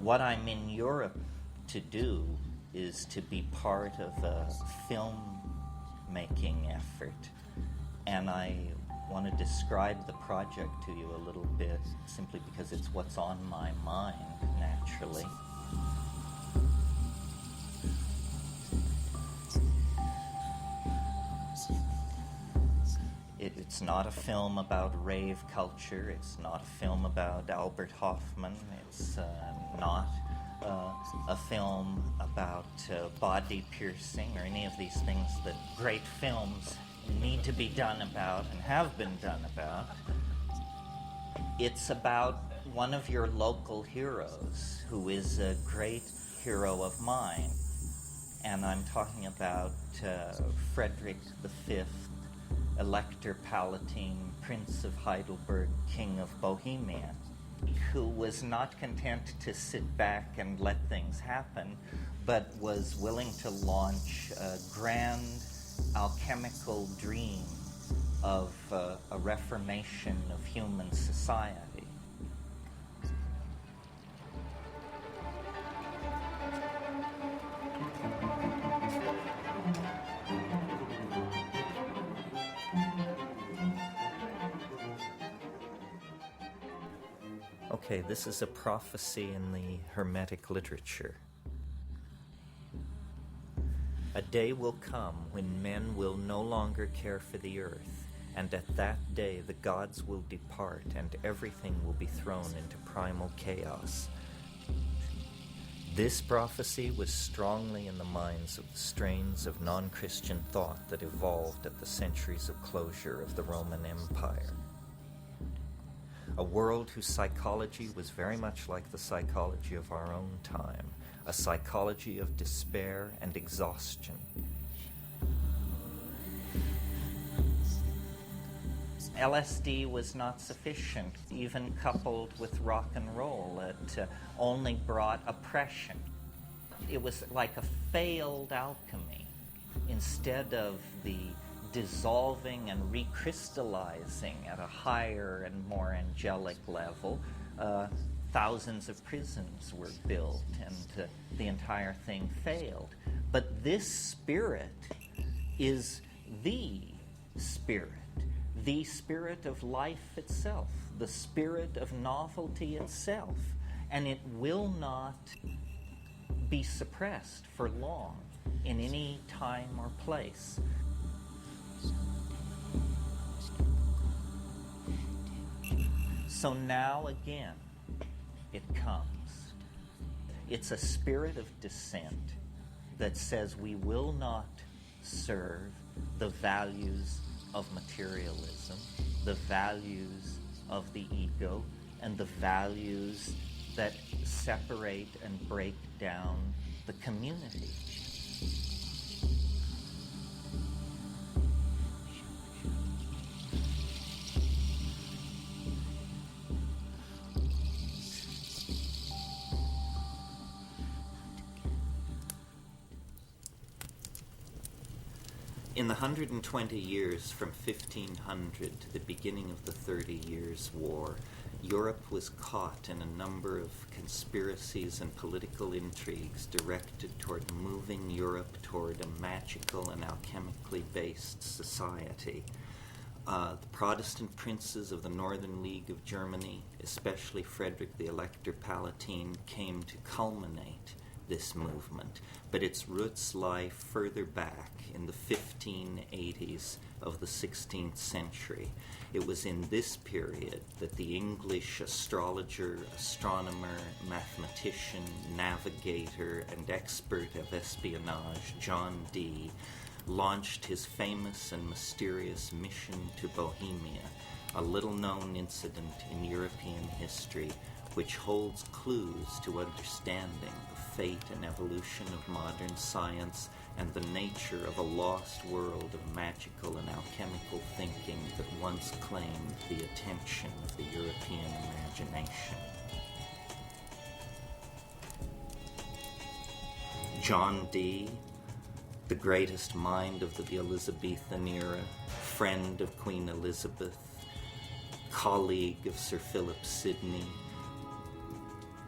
What I'm in Europe to do is to be part of a film-making effort, and I want to describe the project to you a little bit, simply because it's what's on my mind, naturally. It's not a film about rave culture. It's not a film about Albert Hoffman. It's not a film about body piercing or any of these things that great films need to be done about and have been done about. It's about one of your local heroes who is a great hero of mine. And I'm talking about Frederick V, Elector Palatine, Prince of Heidelberg, King of Bohemia, who was not content to sit back and let things happen, but was willing to launch a grand alchemical dream of a reformation of human society. Okay, this is a prophecy in the Hermetic literature. A day will come when men will no longer care for the earth, and at that day the gods will depart and everything will be thrown into primal chaos. This prophecy was strongly in the minds of the strains of non-Christian thought that evolved at the centuries of closure of the Roman Empire. A world whose psychology was very much like the psychology of our own time, a psychology of despair and exhaustion. LSD was not sufficient, even coupled with rock and roll. It only brought oppression. It was like a failed alchemy. Instead of the dissolving and recrystallizing at a higher and more angelic level, thousands of prisons were built and the entire thing failed. But this spirit is the spirit of life itself, the spirit of novelty itself, and it will not be suppressed for long in any time or place. So now again, it comes. It's a spirit of dissent that says we will not serve the values of materialism, the values of the ego, and the values that separate and break down the community. In the 120 years from 1500 to the beginning of the 30 Years' War, Europe was caught in a number of conspiracies and political intrigues directed toward moving Europe toward a magical and alchemically based society. The Protestant princes of the Northern League of Germany, especially Frederick the Elector Palatine, came to culminate this movement, but its roots lie further back in the 1580s of the 16th century. It was in this period that the English astrologer, astronomer, mathematician, navigator, and expert of espionage, John Dee, launched his famous and mysterious mission to Bohemia, a little-known incident in European history which holds clues to understanding the fate and evolution of modern science and the nature of a lost world of magical and alchemical thinking that once claimed the attention of the European imagination. John Dee, the greatest mind of the Elizabethan era, friend of Queen Elizabeth, colleague of Sir Philip Sidney,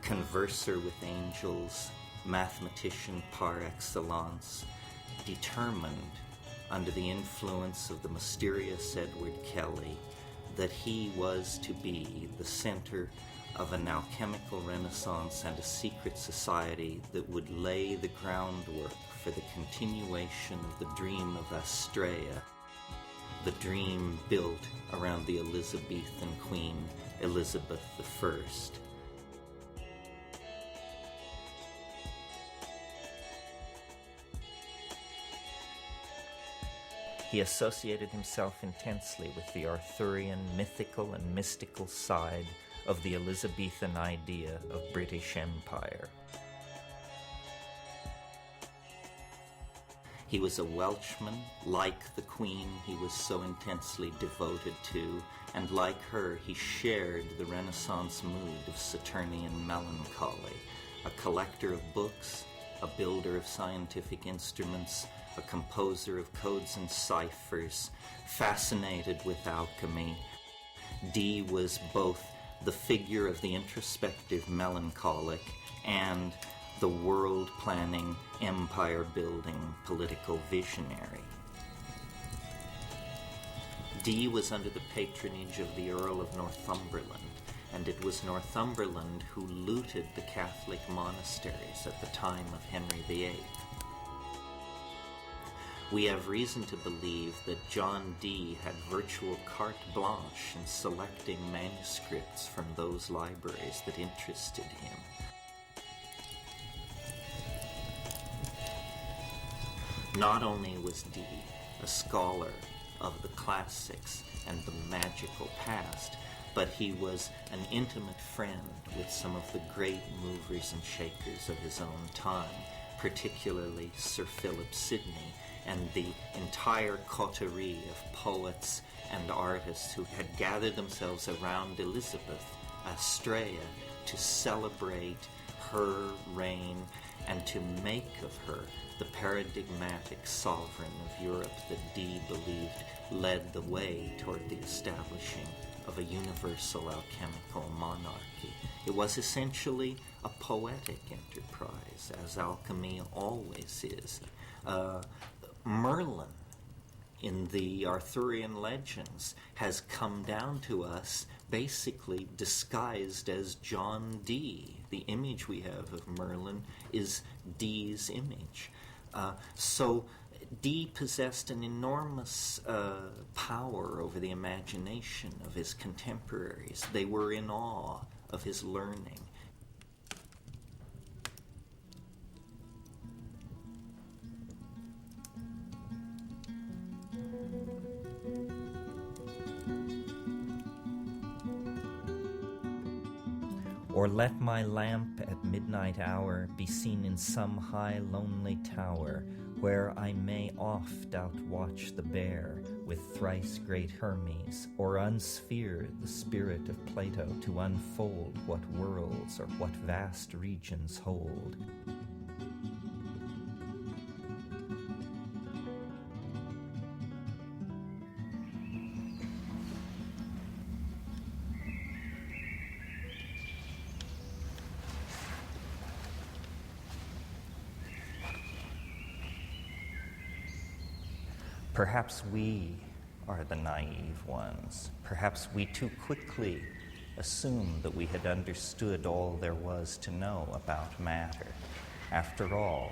converser with angels, mathematician par excellence, determined, under the influence of the mysterious Edward Kelly, that he was to be the center of an alchemical renaissance and a secret society that would lay the groundwork for the continuation of the dream of Astrea, the dream built around the Elizabethan Queen Elizabeth I. He associated himself intensely with the Arthurian mythical and mystical side of the Elizabethan idea of British Empire. He was a Welshman, like the Queen he was so intensely devoted to, and like her he shared the Renaissance mood of Saturnian melancholy, a collector of books, a builder of scientific instruments, a composer of codes and ciphers, fascinated with alchemy. Dee was both the figure of the introspective melancholic and the world-planning, empire-building political visionary. Dee was under the patronage of the Earl of Northumberland, and it was Northumberland who looted the Catholic monasteries at the time of Henry VIII. We have reason to believe that John Dee had virtual carte blanche in selecting manuscripts from those libraries that interested him. Not only was Dee a scholar of the classics and the magical past, but he was an intimate friend with some of the great movers and shakers of his own time, particularly Sir Philip Sidney and the entire coterie of poets and artists who had gathered themselves around Elizabeth, Astrea, to celebrate her reign and to make of her the paradigmatic sovereign of Europe that Dee believed led the way toward the establishing of a universal alchemical monarchy. It was essentially a poetic enterprise, as alchemy always is. Merlin, in the Arthurian legends, has come down to us basically disguised as John Dee. The image we have of Merlin is Dee's image. So Dee possessed an enormous power over the imagination of his contemporaries. They were in awe of his learning. Or let my lamp at midnight hour be seen in some high lonely tower, where I may oft outwatch the bear with thrice great Hermes, or unsphere the spirit of Plato to unfold what worlds or what vast regions hold. Perhaps we are the naive ones. Perhaps we too quickly assumed that we had understood all there was to know about matter. After all,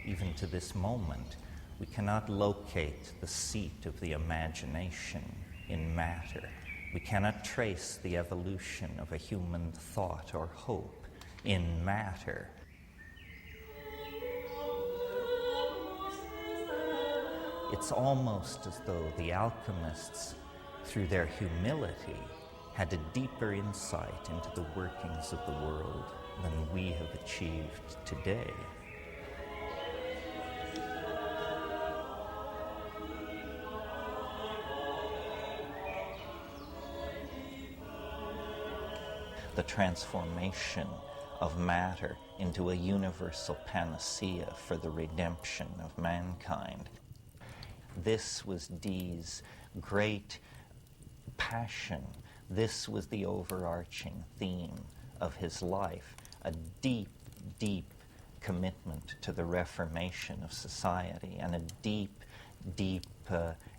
even to this moment, we cannot locate the seat of the imagination in matter. We cannot trace the evolution of a human thought or hope in matter. It's almost as though the alchemists, through their humility, had a deeper insight into the workings of the world than we have achieved today. The transformation of matter into a universal panacea for the redemption of mankind. This was Dee's great passion. This was the overarching theme of his life. a deep, deep commitment to the reformation of society, and a deep, deep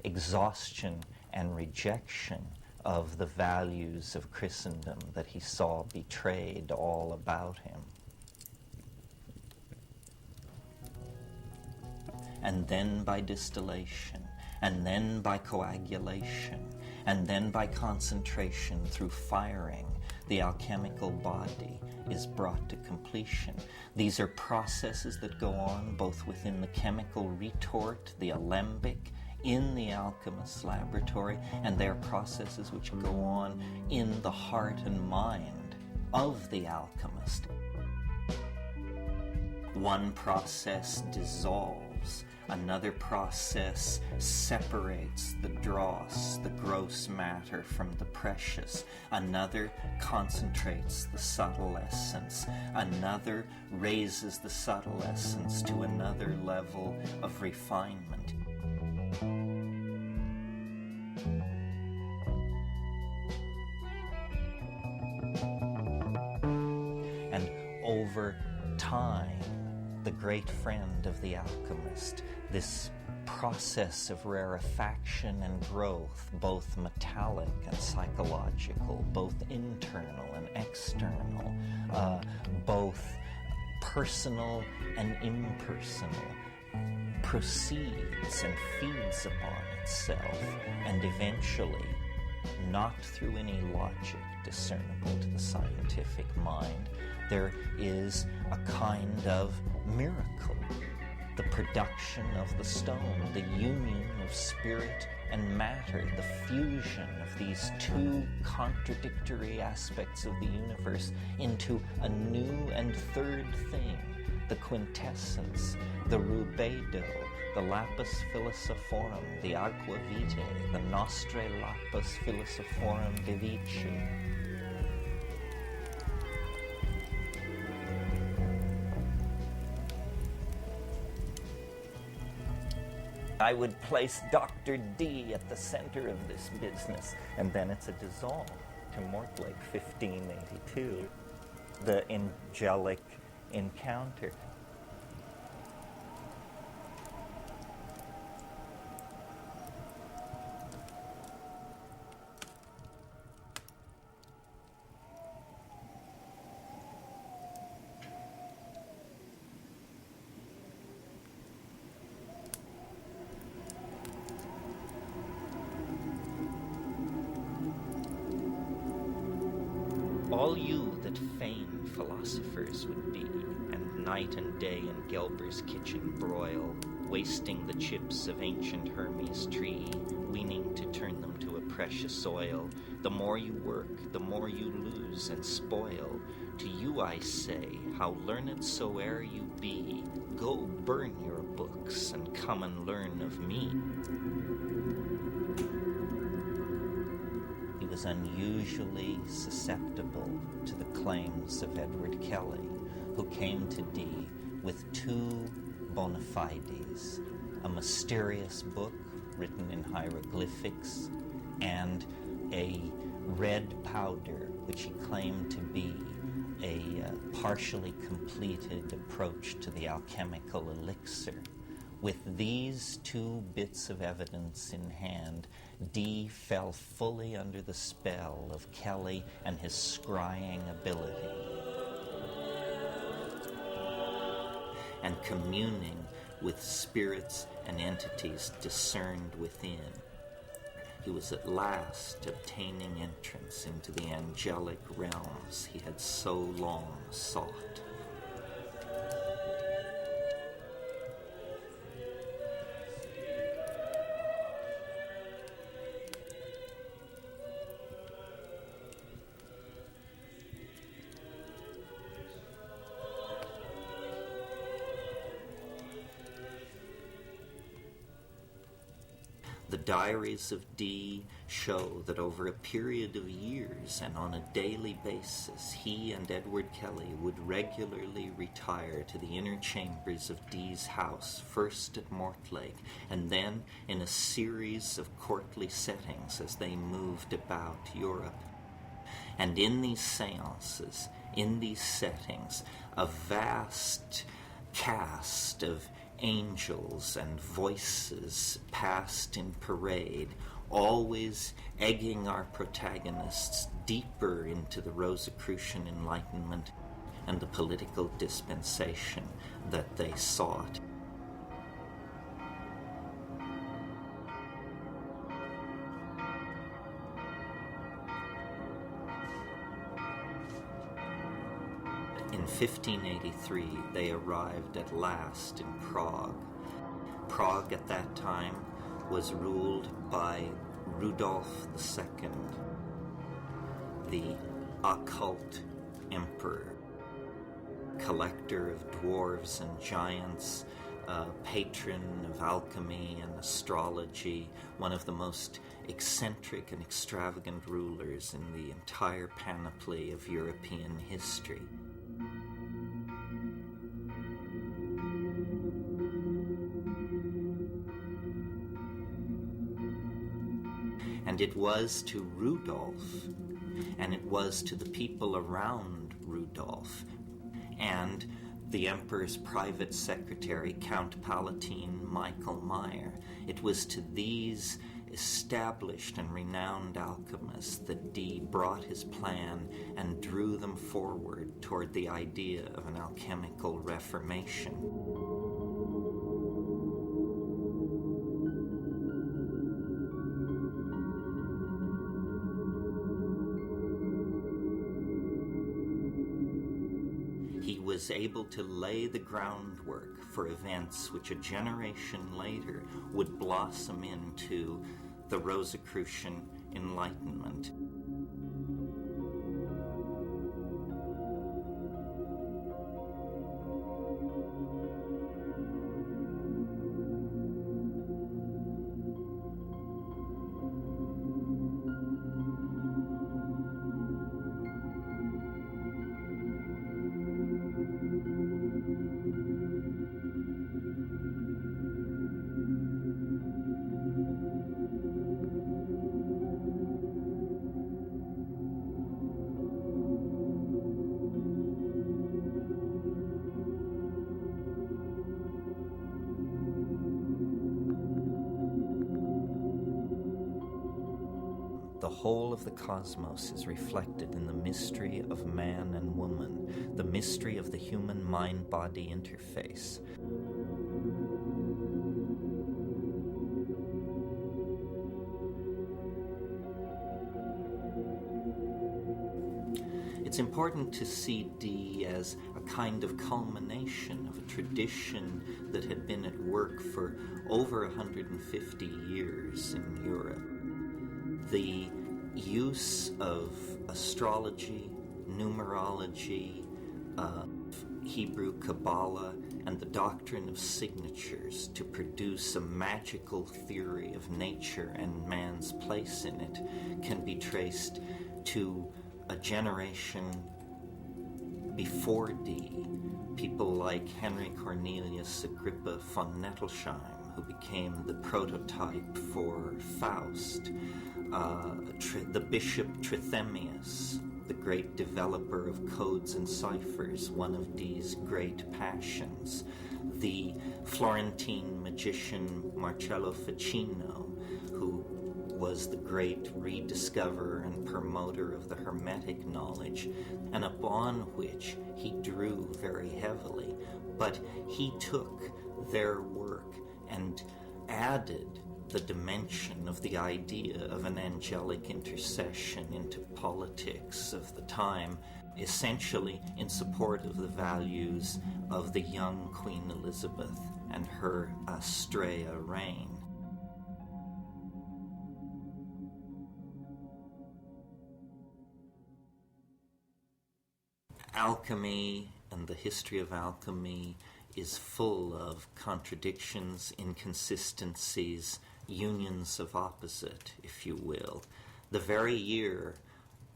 exhaustion and rejection of the values of Christendom that he saw betrayed all about him. And then by distillation, and then by coagulation, and then by concentration through firing, the alchemical body is brought to completion. These are processes that go on both within the chemical retort, the alembic, in the alchemist's laboratory, and they are processes which go on in the heart and mind of the alchemist. One process dissolves, another process separates the dross, the gross matter, from the precious. Another concentrates the subtle essence. Another raises the subtle essence to another level of refinement. And over time, the great friend of the alchemist, this process of rarefaction and growth, both metallic and psychological, both internal and external, both personal and impersonal, proceeds and feeds upon itself, and eventually, not through any logic discernible to the scientific mind, there is a kind of miracle, the production of the stone, the union of spirit and matter, the fusion of these two contradictory aspects of the universe into a new and third thing, the quintessence, the rubedo, the lapis philosophorum, the aqua vitae, the nostre lapis philosophorum vivici. I would place Dr. D at the center of this business, and then it's a dissolve to Mortlake, 1582, the angelic encounter. All you that fain philosophers would be, and night and day in Gelber's kitchen broil, wasting the chips of ancient Hermes' tree, weaning to turn them to a precious oil, the more you work, the more you lose and spoil. To you I say, how learned soe'er you be, go burn your books and come and learn of me. He was unusually susceptible to the claims of Edward Kelly, who came to Dee with two bona fides, a mysterious book written in hieroglyphics and a red powder which he claimed to be a partially completed approach to the alchemical elixir. With these two bits of evidence in hand, Dee fell fully under the spell of Kelly and his scrying ability. And communing with spirits and entities discerned within, he was at last obtaining entrance into the angelic realms he had so long sought. The diaries of Dee show that over a period of years and on a daily basis, he and Edward Kelly would regularly retire to the inner chambers of Dee's house, first at Mortlake, and then in a series of courtly settings as they moved about Europe. And in these seances, in these settings, a vast cast of angels and voices passed in parade, always egging our protagonists deeper into the Rosicrucian Enlightenment and the political dispensation that they sought. In 1583, they arrived at last in Prague. Prague at that time was ruled by Rudolf II, the occult emperor, collector of dwarves and giants, patron of alchemy and astrology, one of the most eccentric and extravagant rulers in the entire panoply of European history. And it was to Rudolf, and it was to the people around Rudolf, and the emperor's private secretary, Count Palatine Michael Meyer, it was to these established and renowned alchemists that Dee brought his plan and drew them forward toward the idea of an alchemical reformation. He was able to lay the groundwork for events which a generation later would blossom into the Rosicrucian Enlightenment. The whole of the cosmos is reflected in the mystery of man and woman, the mystery of the human mind-body interface. It's important to see Dee as a kind of culmination of a tradition that had been at work for over 150 years in Europe. The use of astrology, numerology, Hebrew Kabbalah, and the doctrine of signatures to produce a magical theory of nature and man's place in it can be traced to a generation before Dee. People like Henry Cornelius Agrippa von Nettelsheim, who became the prototype for Faust, the Bishop Trithemius, the great developer of codes and ciphers, one of Dee's great passions, the Florentine magician Marcello Ficino, who was the great rediscoverer and promoter of the Hermetic knowledge, and upon which he drew very heavily. But he took their work and added the dimension of the idea of an angelic intercession into politics of the time, essentially in support of the values of the young Queen Elizabeth and her Astrea reign. Alchemy and the history of alchemy is full of contradictions, inconsistencies, unions of opposite, if you will. The very year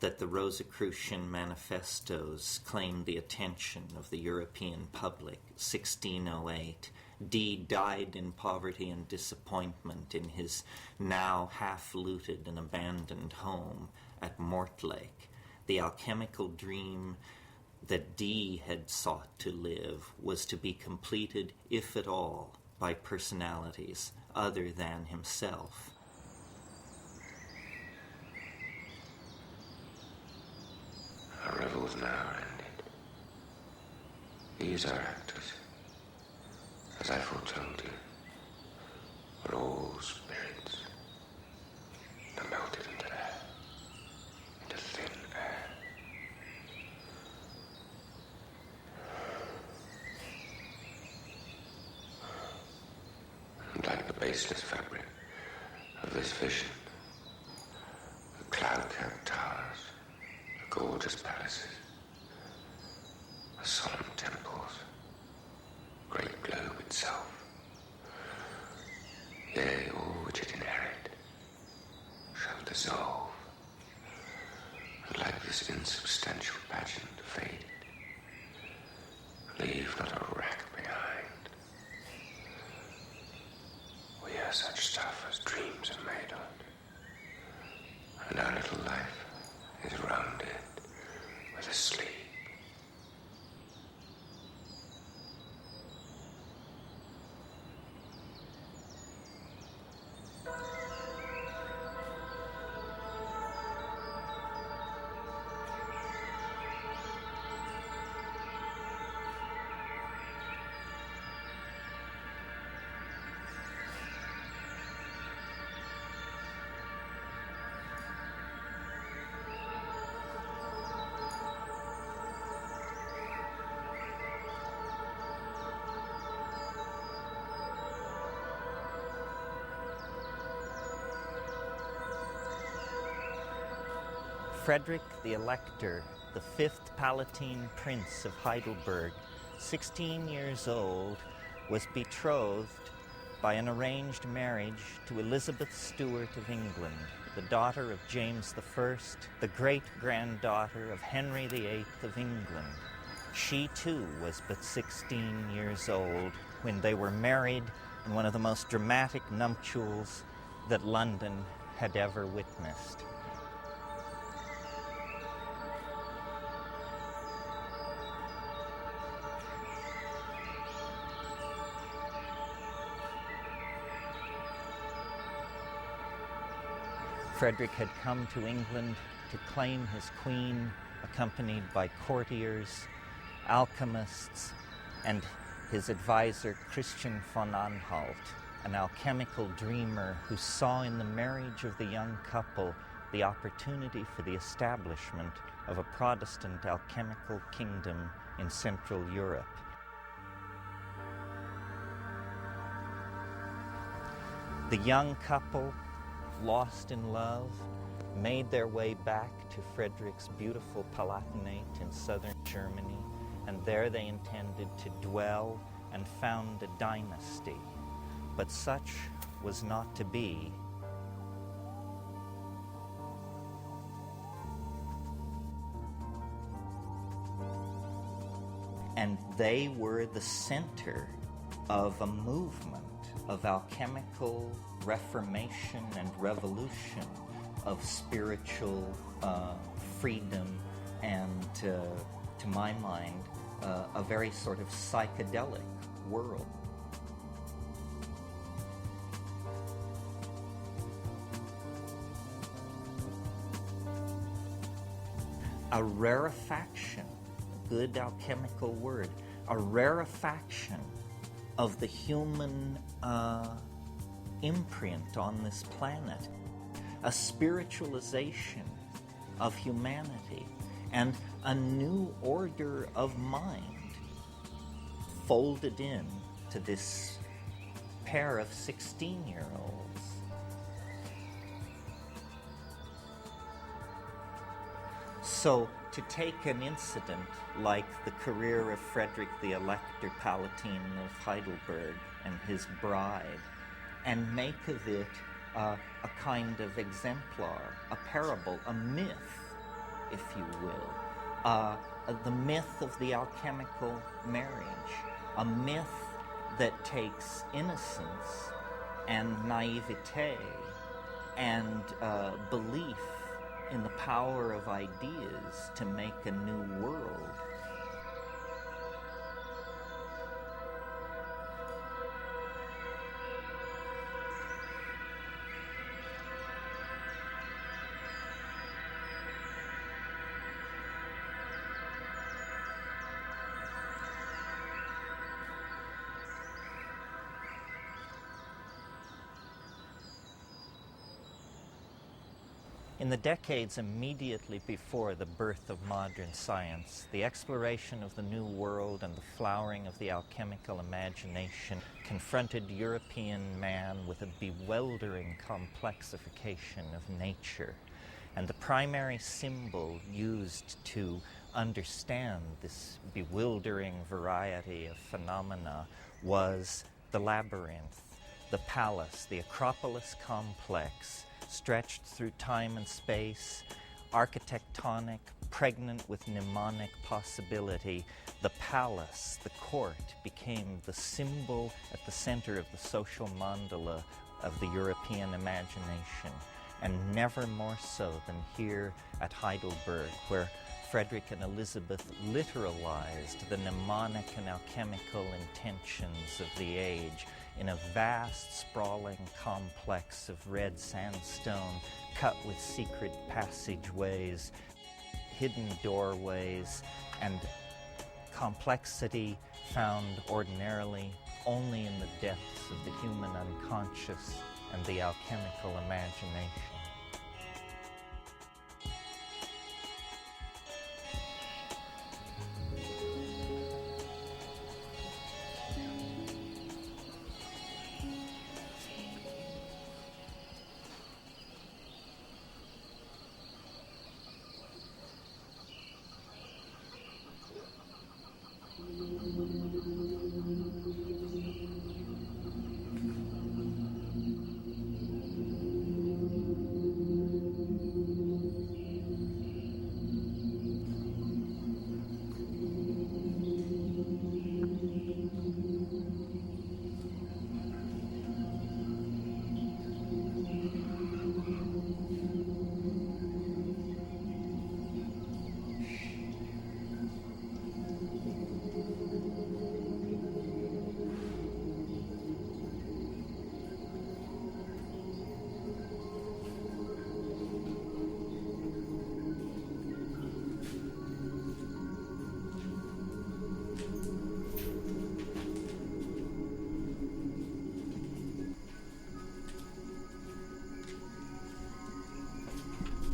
that the Rosicrucian manifestos claimed the attention of the European public, 1608, Dee died in poverty and disappointment in his now half-looted and abandoned home at Mortlake. The alchemical dream that Dee had sought to live was to be completed, if at all, by personalities other than himself. Our revels now ended. These are actors, as I foretold you, are all spirits that melted into air, into thin air. And like the baseless fabric of this vision, the cloud-capped towers, the gorgeous palaces, the solemn temples, the great globe itself, yea, all which it inherit, shall dissolve, and like this insubstantial pageant faded, leave not a wreck behind. We are such stuff as dreams are made on, and our little life is rounded with a sleep. Frederick the Elector, the fifth Palatine Prince of Heidelberg, 16 years old, was betrothed by an arranged marriage to Elizabeth Stuart of England, the daughter of James I, the great-granddaughter of Henry VIII of England. She too was but 16 years old when they were married in one of the most dramatic nuptials that London had ever witnessed. Frederick had come to England to claim his queen, accompanied by courtiers, alchemists, and his advisor Christian von Anhalt, an alchemical dreamer who saw in the marriage of the young couple the opportunity for the establishment of a Protestant alchemical kingdom in Central Europe. The young couple, lost in love, made their way back to Frederick's beautiful Palatinate in southern Germany, and there they intended to dwell and found a dynasty. But such was not to be. And they were the center of a movement of alchemical reformation and revolution, of spiritual freedom, and to my mind, a very sort of psychedelic world. A rarefaction, a good alchemical word, a rarefaction of the human imprint on this planet, a spiritualization of humanity, and a new order of mind folded in to this pair of 16-year-olds. So, to take an incident like the career of Frederick the Elector Palatine of Heidelberg and his bride, and make of it a kind of exemplar, a parable, a myth, if you will, the myth of the alchemical marriage, a myth that takes innocence and naivete and belief in the power of ideas to make a new world In the decades immediately before the birth of modern science, the exploration of the New World and the flowering of the alchemical imagination confronted European man with a bewildering complexification of nature. And the primary symbol used to understand this bewildering variety of phenomena was the labyrinth, the palace, the Acropolis complex, stretched through time and space, architectonic, pregnant with mnemonic possibility. The palace, the court, became the symbol at the center of the social mandala of the European imagination, and never more so than here at Heidelberg, where Frederick and Elizabeth literalized the mnemonic and alchemical intentions of the age in a vast, sprawling complex of red sandstone cut with secret passageways, hidden doorways, and complexity found ordinarily only in the depths of the human unconscious and the alchemical imagination.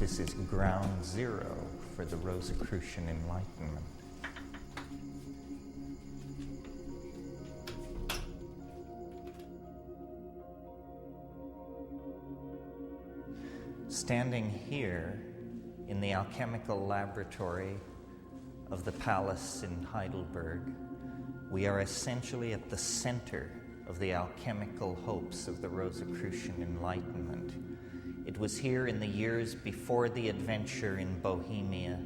This is ground zero for the Rosicrucian Enlightenment. Standing here in the alchemical laboratory of the palace in Heidelberg, we are essentially at the center of the alchemical hopes of the Rosicrucian Enlightenment. It was here in the years before the adventure in Bohemia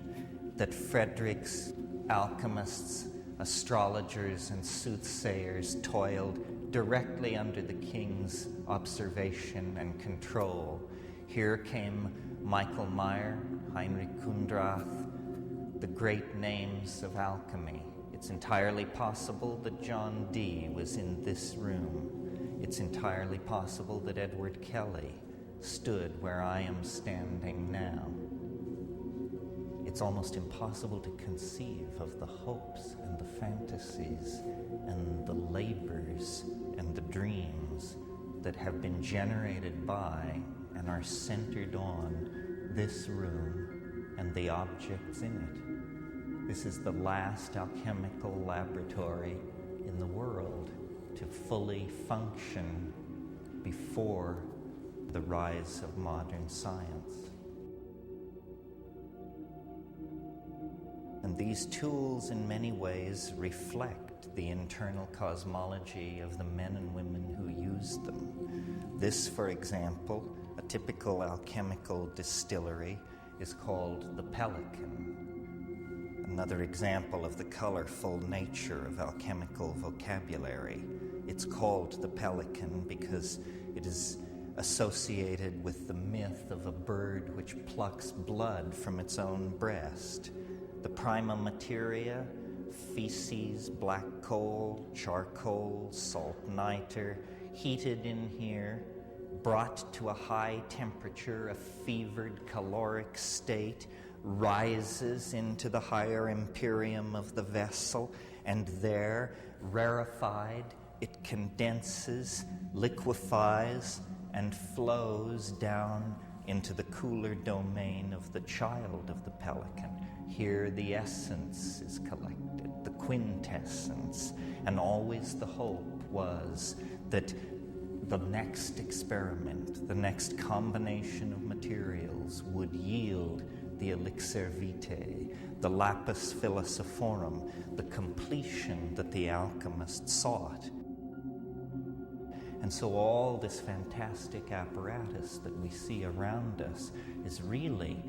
that Frederick's alchemists, astrologers, and soothsayers toiled directly under the king's observation and control. Here came Michael Meyer, Heinrich Kundrath, the great names of alchemy. It's entirely possible that John Dee was in this room. It's entirely possible that Edward Kelly stood where I am standing now. It's almost impossible to conceive of the hopes and the fantasies and the labors and the dreams that have been generated by and are centered on this room and the objects in it. This is the last alchemical laboratory in the world to fully function before the rise of modern science. And these tools in many ways reflect the internal cosmology of the men and women who used them. This, for example, a typical alchemical distillery, is called the Pelican. Another example of the colorful nature of alchemical vocabulary. It's called the Pelican because it is associated with the myth of a bird which plucks blood from its own breast. The prima materia, feces, black coal, charcoal, salt niter, heated in here, brought to a high temperature, a fevered caloric state, rises into the higher empyrean of the vessel, and there, rarefied, it condenses, liquefies, and flows down into the cooler domain of the child of the pelican. Here the essence is collected, the quintessence, and always the hope was that the next experiment, the next combination of materials would yield the elixir vitae, the lapis philosophorum, the completion that the alchemist sought. And so all this fantastic apparatus that we see around us is really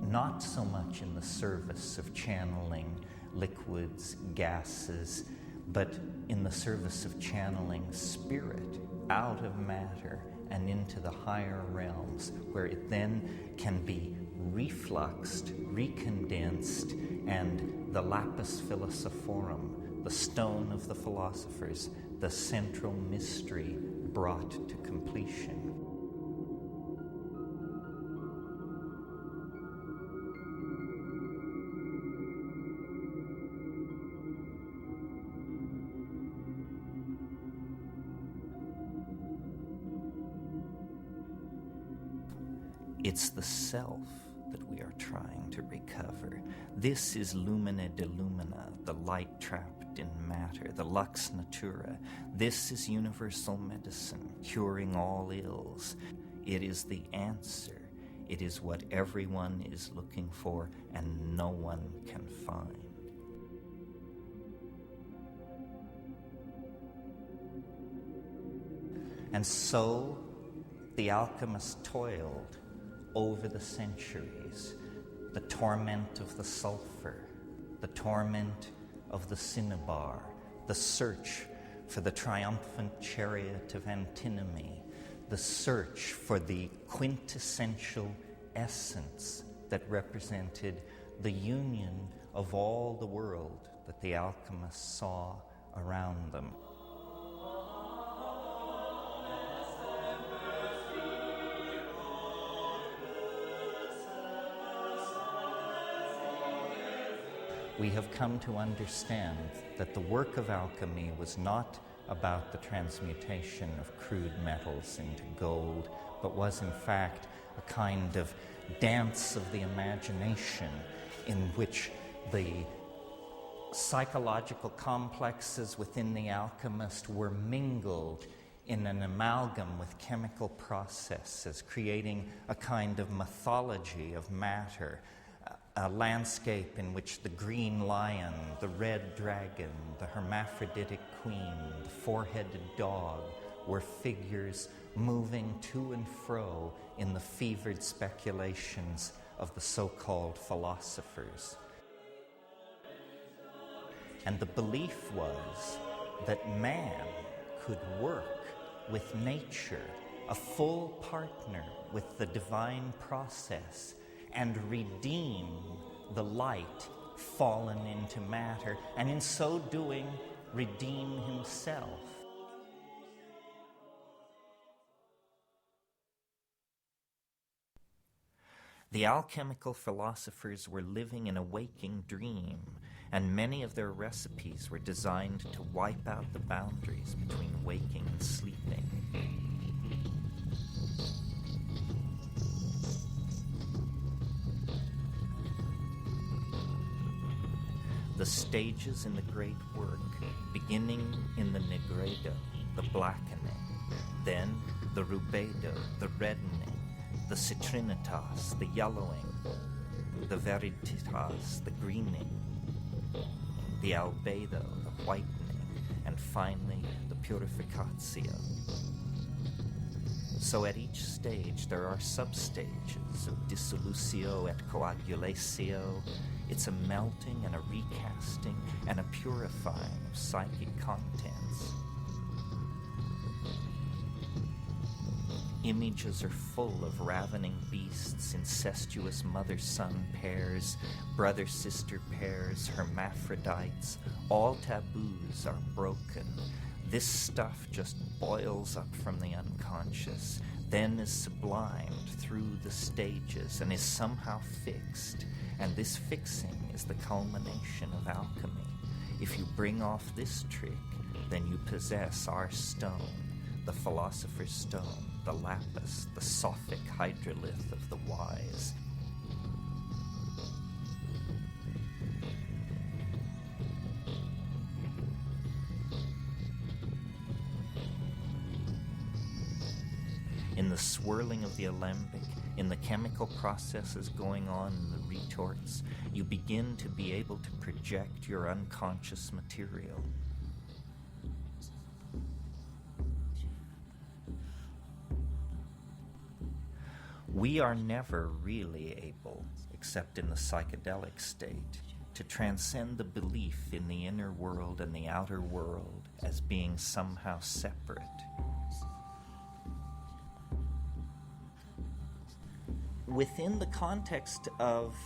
not so much in the service of channeling liquids, gases, but in the service of channeling spirit out of matter and into the higher realms, where it then can be refluxed, recondensed, and the lapis philosophorum, the stone of the philosophers, the central mystery, brought to completion. It's the self that we are trying to recover. This is lumina de lumina, the light trapped in matter, the lux natura. This is universal medicine, curing all ills. It is the answer. It is what everyone is looking for and no one can find. And so the alchemist toiled over the centuries, the torment of the sulfur, the torment of the cinnabar, the search for the triumphant chariot of antinomy, the search for the quintessential essence that represented the union of all the world that the alchemists saw around them. We have come to understand that the work of alchemy was not about the transmutation of crude metals into gold, but was in fact a kind of dance of the imagination in which the psychological complexes within the alchemist were mingled in an amalgam with chemical processes, creating a kind of mythology of matter, a landscape in which the green lion, the red dragon, the hermaphroditic queen, the four-headed dog were figures moving to and fro in the fevered speculations of the so-called philosophers. And the belief was that man could work with nature, a full partner with the divine process, and redeem the light fallen into matter, and in so doing, redeem himself. The alchemical philosophers were living in a waking dream, and many of their recipes were designed to wipe out the boundaries between waking and sleeping. The stages in the great work, beginning in the negredo, the blackening, then the rubedo, the reddening, the citrinitas, the yellowing, the veriditas, the greening, the albedo, the whitening, and finally the purificatio. So at each stage there are substages of dissolutio et coagulatio. It's a melting and a recasting and a purifying of psychic contents. Images are full of ravening beasts, incestuous mother-son pairs, brother-sister pairs, hermaphrodites. All taboos are broken. This stuff just boils up from the unconscious, then is sublimed through the stages and is somehow fixed. And this fixing is the culmination of alchemy. If you bring off this trick, then you possess our stone, the philosopher's stone, the lapis, the sophic hydrolith of the wise. In the swirling of the alembic, in the chemical processes going on in the retorts, you begin to be able to project your unconscious material. We are never really able, except in the psychedelic state, to transcend the belief in the inner world and the outer world as being somehow separate. Within the context of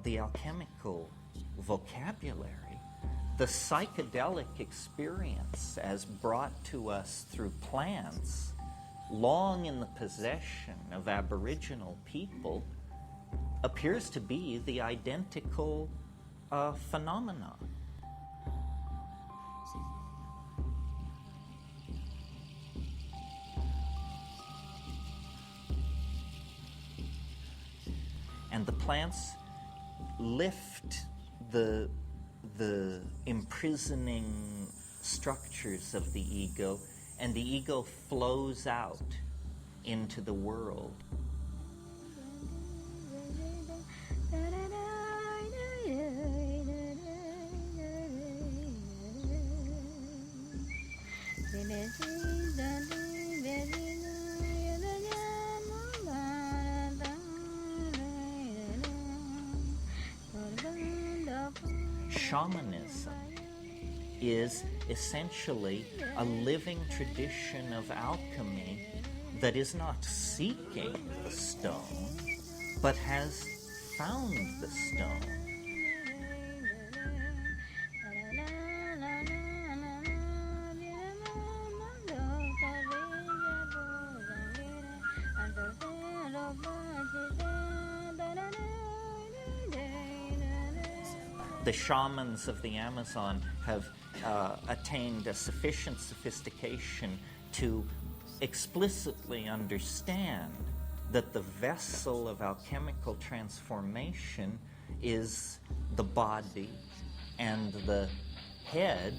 the alchemical vocabulary, the psychedelic experience as brought to us through plants, long in the possession of Aboriginal people, appears to be the identical phenomena. And the plants lift the imprisoning structures of the ego, and the ego flows out into the world. Shamanism is essentially a living tradition of alchemy that is not seeking the stone, but has found the stone. The shamans of the Amazon have attained a sufficient sophistication to explicitly understand that the vessel of alchemical transformation is the body and the head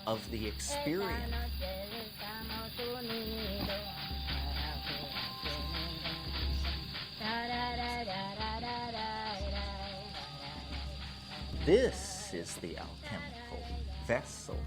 of the experience. This is the alchemical vessel.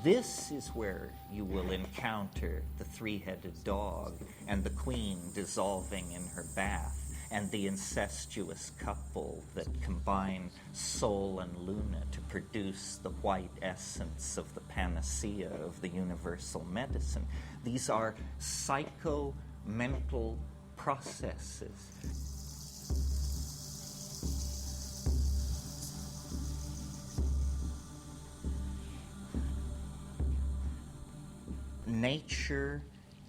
This is where you will encounter the three-headed dog and the queen dissolving in her bath and the incestuous couple that combine Sol and Luna to produce the white essence of the panacea of the universal medicine. These are psycho-mental processes. Nature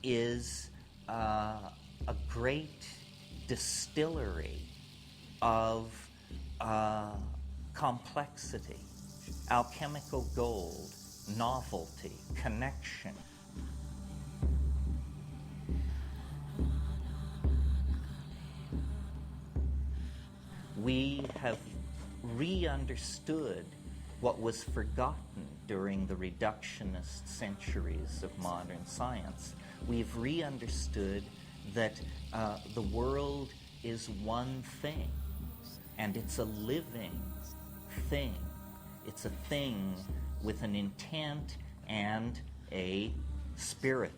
is a great distillery of complexity, alchemical gold, novelty, connection. We have re-understood what was forgotten during the reductionist centuries of modern science. We've re-understood that the world is one thing, and it's a living thing. It's a thing with an intent and a spirit.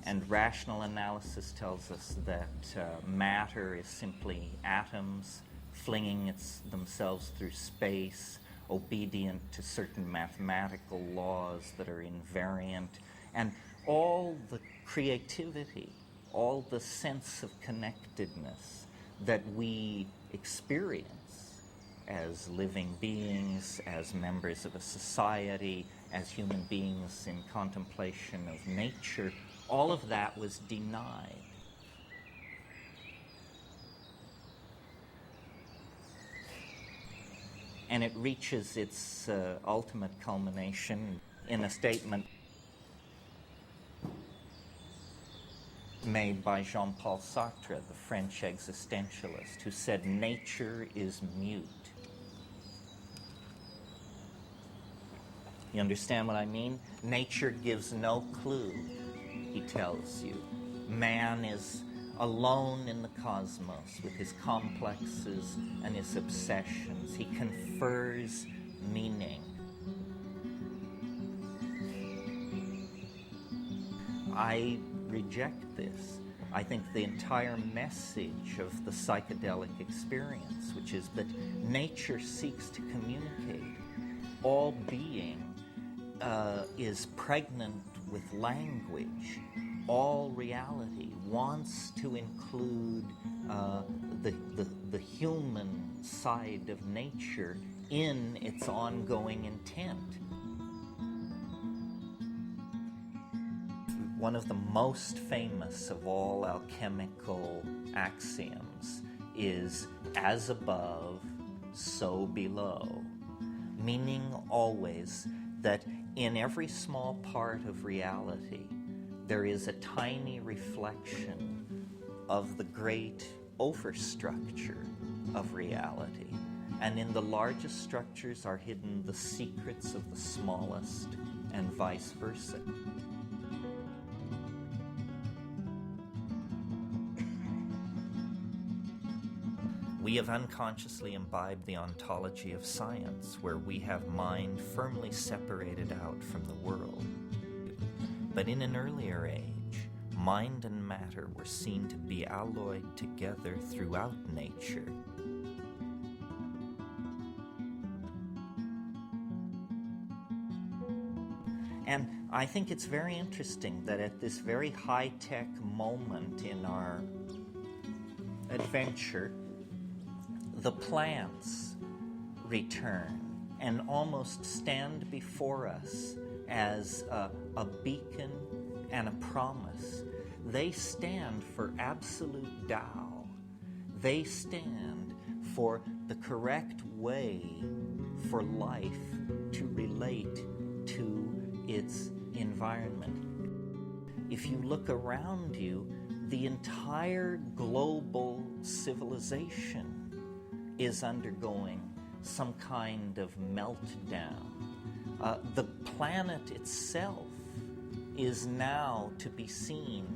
And rational analysis tells us that matter is simply atoms flinging themselves through space, obedient to certain mathematical laws that are invariant. And all the creativity, all the sense of connectedness that we experience as living beings, as members of a society, as human beings in contemplation of nature, all of that was denied. And it reaches its ultimate culmination in a statement made by Jean-Paul Sartre, the French existentialist, who said, "Nature is mute." You understand what I mean? Nature gives no clue, he tells you. Man is alone in the cosmos with his complexes and his obsessions. He confers meaning. I reject this. I think the entire message of the psychedelic experience, which is that nature seeks to communicate. All being is pregnant with language. All reality wants to include the human side of nature in its ongoing intent. One of the most famous of all alchemical axioms is "as above, so below," meaning always that in every small part of reality there is a tiny reflection of the great overstructure of reality. And in the largest structures are hidden the secrets of the smallest, and vice versa. We have unconsciously imbibed the ontology of science, where we have mind firmly separated out from the world. But in an earlier age, mind and matter were seen to be alloyed together throughout nature. And I think it's very interesting that at this very high-tech moment in our adventure, the plants return and almost stand before us as a beacon and a promise. They stand for absolute Tao. They stand for the correct way for life to relate to its environment. If you look around you, the entire global civilization is undergoing some kind of meltdown. The planet itself is now to be seen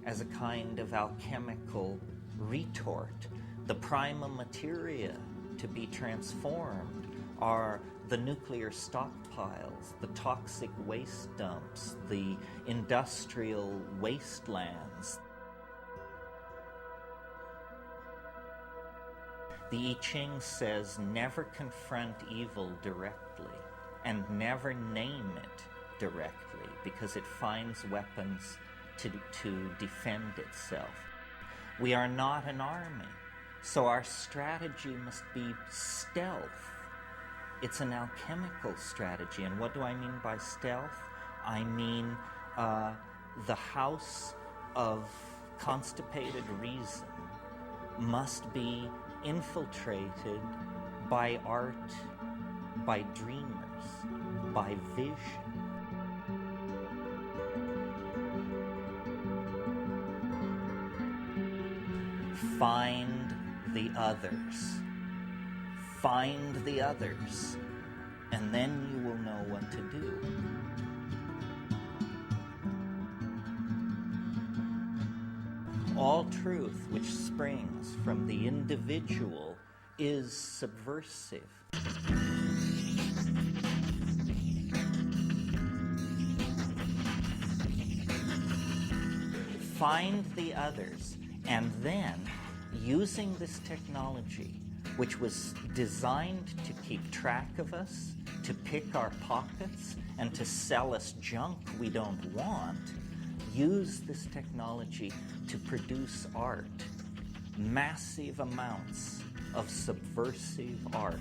as a kind of alchemical retort. The prima materia to be transformed are the nuclear stockpiles, the toxic waste dumps, the industrial wastelands. The I Ching says, never confront evil directly and never name it directly, because it finds weapons to defend itself. We are not an army, so our strategy must be stealth. It's an alchemical strategy. And what do I mean by stealth? I mean the house of constipated reason must be infiltrated by art, by dreamers, by vision. Find the others. Find the others, and then you will know what to do. All truth which springs from the individual is subversive. Find the others, and then, using this technology, which was designed to keep track of us, to pick our pockets, and to sell us junk we don't want, use this technology to produce art, massive amounts of subversive art.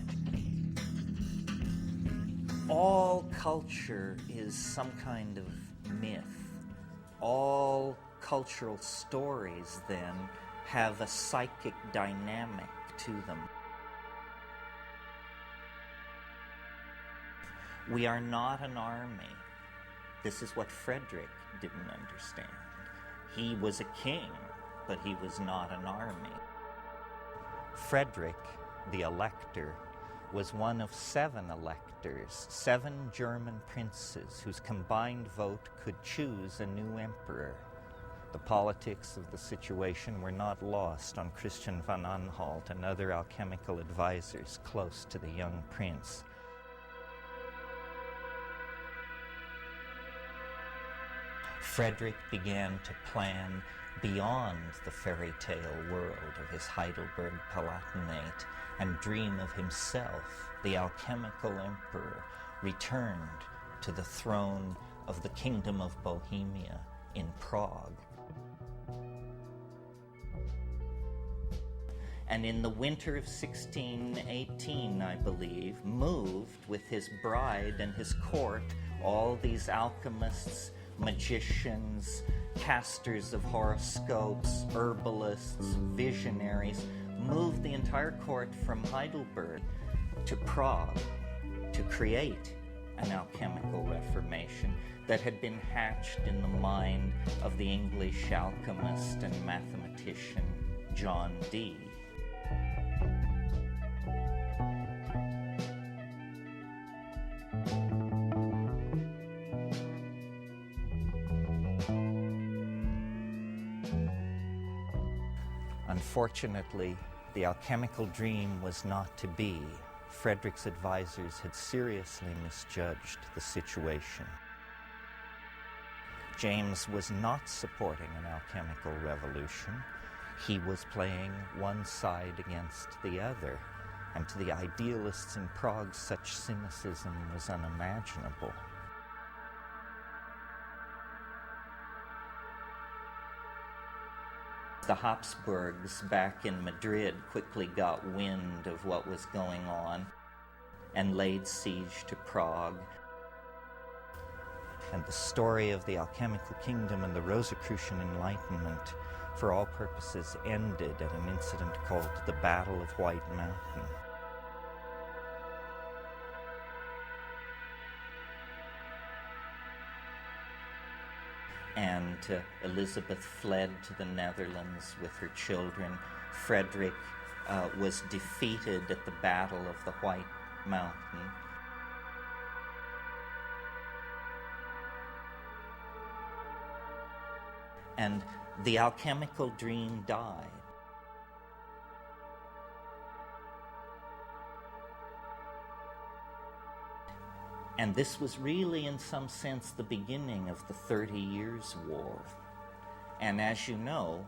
All culture is some kind of myth. All cultural stories, then, have a psychic dynamic to them. We are not an army. This is what Frederick didn't understand. He was a king, but he was not an army. Frederick, the elector, was one of 7 electors, 7 German princes whose combined vote could choose a new emperor. The politics of the situation were not lost on Christian von Anhalt and other alchemical advisors close to the young prince. Frederick began to plan beyond the fairy tale world of his Heidelberg Palatinate and dream of himself, the alchemical emperor, returned to the throne of the Kingdom of Bohemia in Prague. And in the winter of 1618, I believe, moved with his bride and his court, all these alchemists, magicians, casters of horoscopes, herbalists, visionaries, moved the entire court from Heidelberg to Prague to create an alchemical reformation that had been hatched in the mind of the English alchemist and mathematician John Dee. Unfortunately, the alchemical dream was not to be. Frederick's advisors had seriously misjudged the situation. James was not supporting an alchemical revolution. He was playing one side against the other, and to the idealists in Prague, such cynicism was unimaginable. The Habsburgs back in Madrid quickly got wind of what was going on and laid siege to Prague. And the story of the alchemical kingdom and the Rosicrucian Enlightenment, for all purposes, ended at an incident called the Battle of White Mountain. And Elizabeth fled to the Netherlands with her children. Frederick was defeated at the Battle of the White Mountain. And the alchemical dream died. And this was really, in some sense, the beginning of the 30 Years' War. And as you know,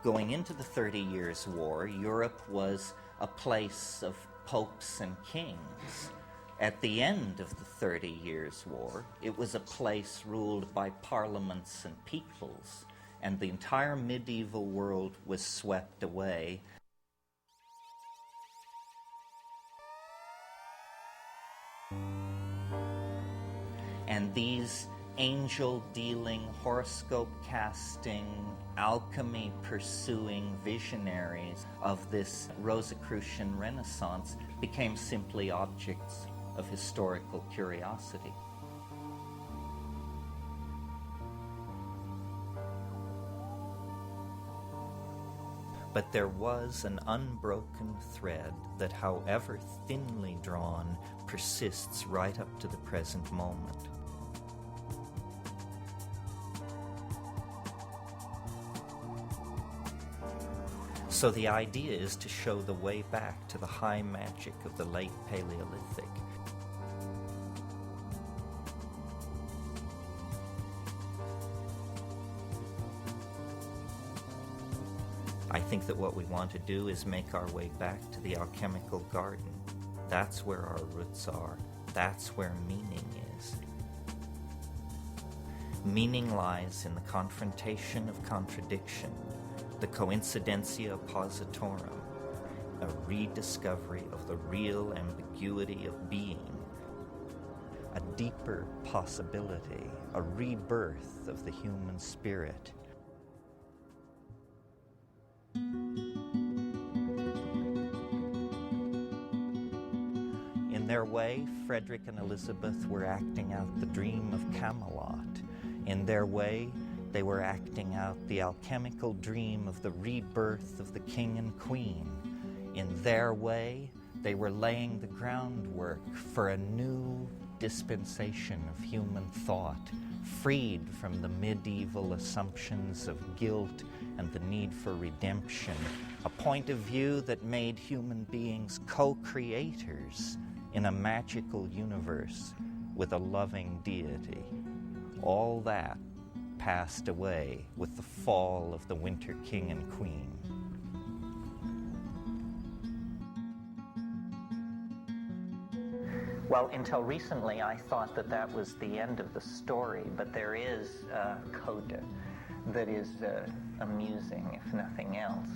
going into the 30 Years' War, Europe was a place of popes and kings. At the end of the 30 Years' War, it was a place ruled by parliaments and peoples, and the entire medieval world was swept away. And these angel-dealing, horoscope-casting, alchemy-pursuing visionaries of this Rosicrucian Renaissance became simply objects of historical curiosity. But there was an unbroken thread that, however thinly drawn, persists right up to the present moment. So the idea is to show the way back to the high magic of the late Paleolithic. I think that what we want to do is make our way back to the alchemical garden. That's where our roots are. That's where meaning is. Meaning lies in the confrontation of contradiction, the coincidentia oppositorum, a rediscovery of the real ambiguity of being, a deeper possibility, a rebirth of the human spirit. In their way, Frederick and Elizabeth were acting out the dream of Camelot. In their way, they were acting out the alchemical dream of the rebirth of the king and queen. In their way, they were laying the groundwork for a new dispensation of human thought, freed from the medieval assumptions of guilt and the need for redemption, a point of view that made human beings co-creators in a magical universe with a loving deity. All that passed away with the fall of the Winter King and Queen. Well, until recently, I thought that that was the end of the story, but there is a coda that is amusing, if nothing else.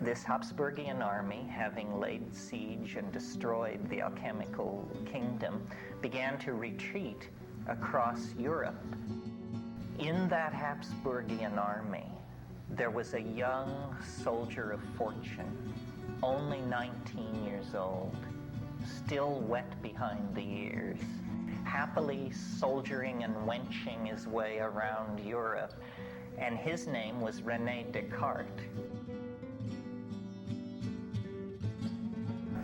This Habsburgian army, having laid siege and destroyed the alchemical kingdom, began to retreat across Europe. In that Habsburgian army, there was a young soldier of fortune, only 19 years old, still wet behind the ears, happily soldiering and wenching his way around Europe, and his name was René Descartes.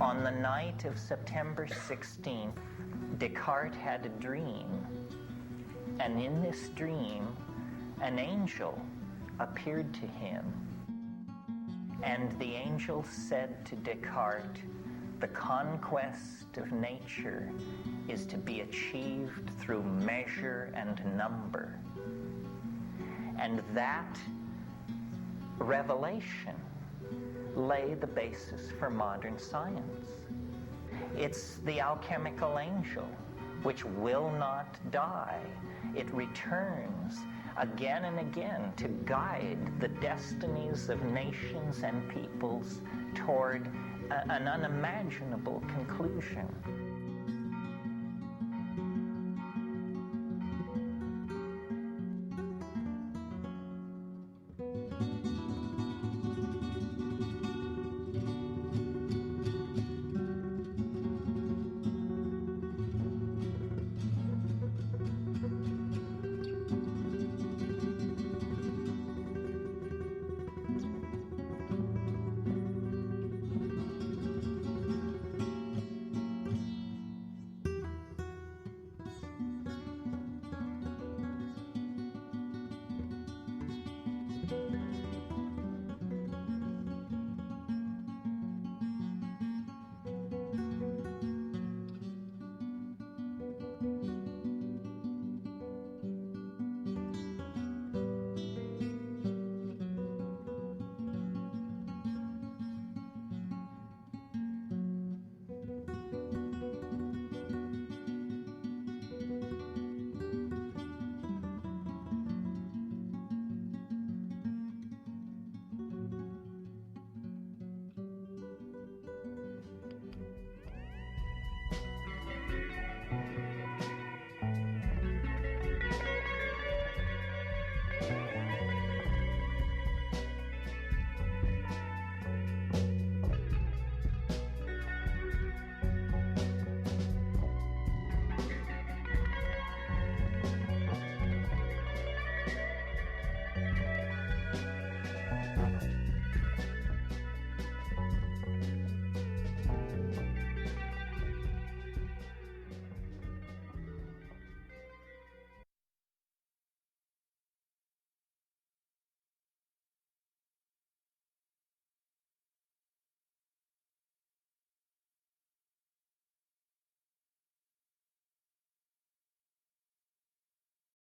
On the night of September 16th, Descartes had a dream, and in this dream, an angel appeared to him, and the angel said to Descartes, "The conquest of nature is to be achieved through measure and number." And that revelation lay the basis for modern science. It's the alchemical angel, which will not die. It returns again and again to guide the destinies of nations and peoples toward an unimaginable conclusion.